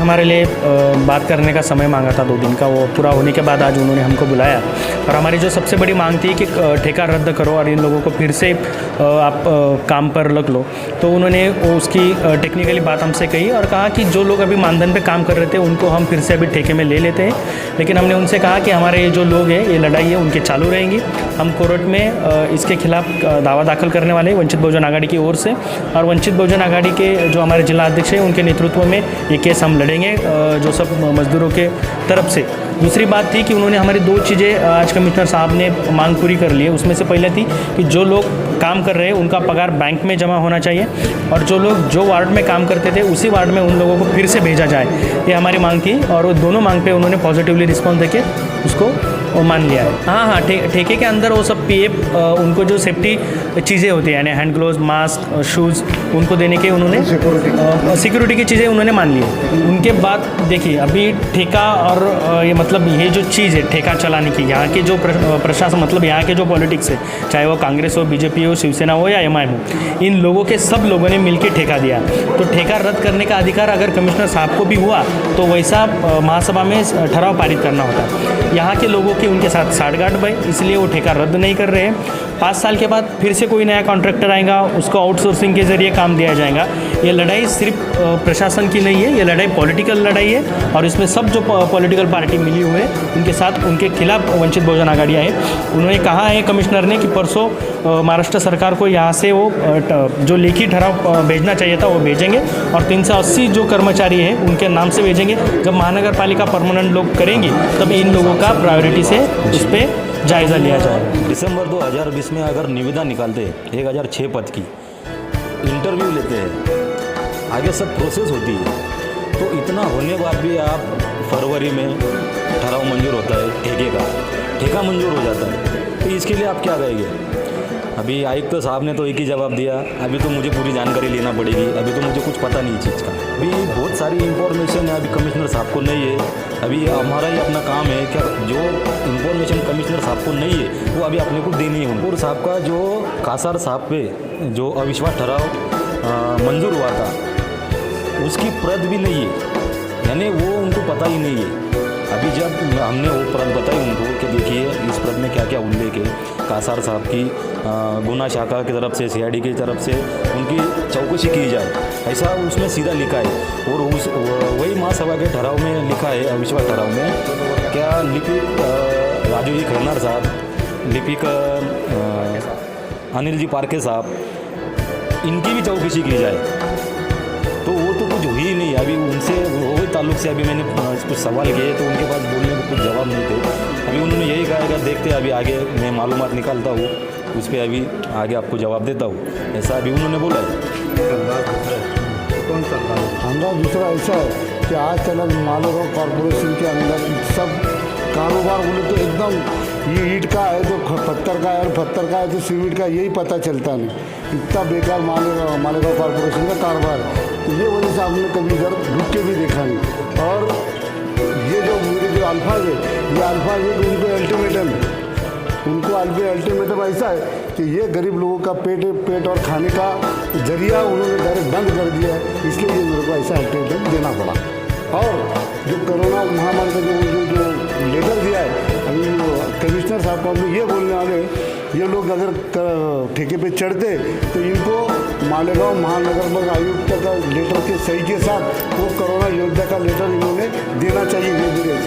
हमारे लिए बात करने का समय मांगा था 2 दिन का, वो पूरा होने के बाद आज उन्होंने हमको बुलाया और हमारी जो सबसे बड़ी मांग थी कि ठेका रद्द करो और इन लोगों को फिर से आप काम पर रख लो। तो उन्होंने उसकी टेक्निकली बात हमसे कही और कहा कि जो लोग अभी मानधन पे काम कर रहे थे उनको हम फिर से अभी ठेके में ले लेते हैं, लेकिन हमने उनसे कहा कि हमारे जो लोग हैं ये लड़ाई है उनके चालू रहेंगी। हम कोर्ट में इसके खिलाफ दावा दाखिल करने वाले हैं वंचित बहुजन आघाड़ी की ओर से, और वंचित बहुजन आघाड़ी के जो हमारे जिला अध्यक्ष हैं उनके नेतृत्व में ये केस हम लड़ेंगे जो सब मजदूरों के तरफ से। दूसरी बात थी कि उन्होंने हमारी 2 चीज़ें आज कमिश्नर साहब ने मांग पूरी कर ली है। उसमें से पहले थी कि जो लोग काम कर रहे हैं उनका पगार बैंक में जमा होना चाहिए और जो लोग जो वार्ड में काम करते थे उसी वार्ड में उन लोगों को फिर से भेजा जाए, ये हमारी मांग थी और वो दोनों मांग पे उन्होंने पॉजिटिवली रिस्पॉन्स देके उसको मान लिया है। हाँ, ठेके के अंदर वो सब पीएफ उनको जो सेफ्टी चीज़ें होती है यानी हैंड ग्लोव्स, मास्क, शूज़ उनको देने के उन्होंने सिक्योरिटी की चीज़ें उन्होंने मान ली है। उनके बाद देखिए अभी ठेका और ये मतलब ये जो चीज़ है ठेका चलाने की, यहाँ के जो प्रशासन मतलब यहाँ के जो पॉलिटिक्स है, चाहे वो कांग्रेस हो, बीजेपी हो, शिवसेना हो या एमआईएम हो, इन लोगों के सब लोगों ने मिलकर ठेका दिया। तो ठेका रद्द करने का अधिकार अगर कमिश्नर साहब को भी हुआ तो वैसा महासभा में ठराव पारित करना होता। यहाँ के लोगों की उनके साथ साठगांठ भाई, इसलिए वो ठेका रद्द नहीं कर रहे हैं। 5 साल के बाद फिर से कोई नया कॉन्ट्रैक्टर आएगा, उसको आउटसोर्सिंग के ज़रिए काम दिया जाएगा। ये लड़ाई सिर्फ प्रशासन की नहीं है, ये लड़ाई पॉलिटिकल लड़ाई है और इसमें सब जो पॉलिटिकल पार्टी मिली हुई है उनके साथ उनके खिलाफ वंचित बहुजन आघाड़ियाँ है। उन्होंने कहा है कमिश्नर ने कि परसों महाराष्ट्र सरकार को यहाँ से वो जो लेखी ठराव भेजना चाहिए था वो भेजेंगे और 380 जो कर्मचारी हैं उनके नाम से भेजेंगे। जब महानगर पालिका परमानेंट लोग करेंगी तब इन लोगों का प्रायोरिटी से उस पर जायज़ा लिया जाए। दिसंबर 2020 में अगर निविदा निकालते 1006 पद की, इंटरव्यू लेते हैं, आगे सब प्रोसेस होती है, तो इतना होने बाद भी आप फरवरी में ठराव मंजूर होता है ठेका मंजूर हो जाता है, तो इसके लिए आप क्या कहेंगे? अभी आयुक्त तो साहब ने तो एक ही जवाब दिया, अभी तो मुझे पूरी जानकारी लेना पड़ेगी, अभी तो मुझे कुछ पता नहीं चीज़ का। अभी बहुत सारी इंफॉर्मेशन है अभी कमिश्नर साहब को नहीं है, अभी हमारा ही अपना काम है क्या जो इंफॉर्मेशन कमिश्नर साहब को नहीं है वो अभी अपने को देनी है। और साहब का जो कासार साहब पे जो अविश्वास ठराव मंजूर हुआ था उसकी प्रत भी नहीं है, यानी वो उनको पता ही नहीं है। अभी जब हमने वो प्रत बताई उनको कि देखिए इस प्रत में क्या क्या उल्लेख है, कासार साहब की गुना शाखा की तरफ से, सीआईडी की तरफ से उनकी चौकसी की जाए, ऐसा उसमें सीधा लिखा है। और उस वही महासभा के ठराव में लिखा है, अविश्वास ठराव में क्या लिपिक राजू जी खैरनार साहब, लिपिक अनिल जी पारखे साहब, इनकी भी चौकसी की जाए। तो वो तो कुछ हुई नहीं। अभी उनसे वही ताल्लुक से अभी मैंने कुछ सवाल किए तो उनके पास बोलने को कुछ जवाब नहीं थे। अभी उन्होंने यही कहा कि देखते अभी आगे मैं मालूमात निकालता हूँ, उस पर अभी आगे आपको जवाब देता हूँ, ऐसा अभी उन्होंने बोला है। कौन सा अंदाज दूसरा ऐसा है कि आज तक मालेगांव कॉरपोरेशन के अंदर सब कारोबार बोले तो एकदम ये ईंट का है तो पत्थर का है और पत्थर का है तो सीमेंट का, यही पता चलता नहीं। इतना बेकार मालेगांव कॉरपोरेशन का कारोबार है, तो ये वजह से हमने कभी इधर ढूंढ के भी देखा नहीं। और ये जो मेरे जो अल्फाज है, ये अल्फाज है कि उनको अल्टीमेटम है, उनको अल्टीमेटम ऐसा है कि ये गरीब लोगों का पेट और खाने का जरिया उन्होंने डायरेक्ट बंद कर दिया है, इसलिए ये मेरे को ऐसा अल्टीमेटम देना पड़ा। और जो कोरोना महामारी का जो लेटर दिया है, अभी कमिश्नर साहब को हम ये बोलने वाले, ये लोग अगर ठेके पे चढ़ते तो इनको मालेगांव महानगर आयुक्त का लेटर के सही के साथ वो कोरोना योद्धा का लेटर इन्होंने देना चाहिए धीरे धीरे।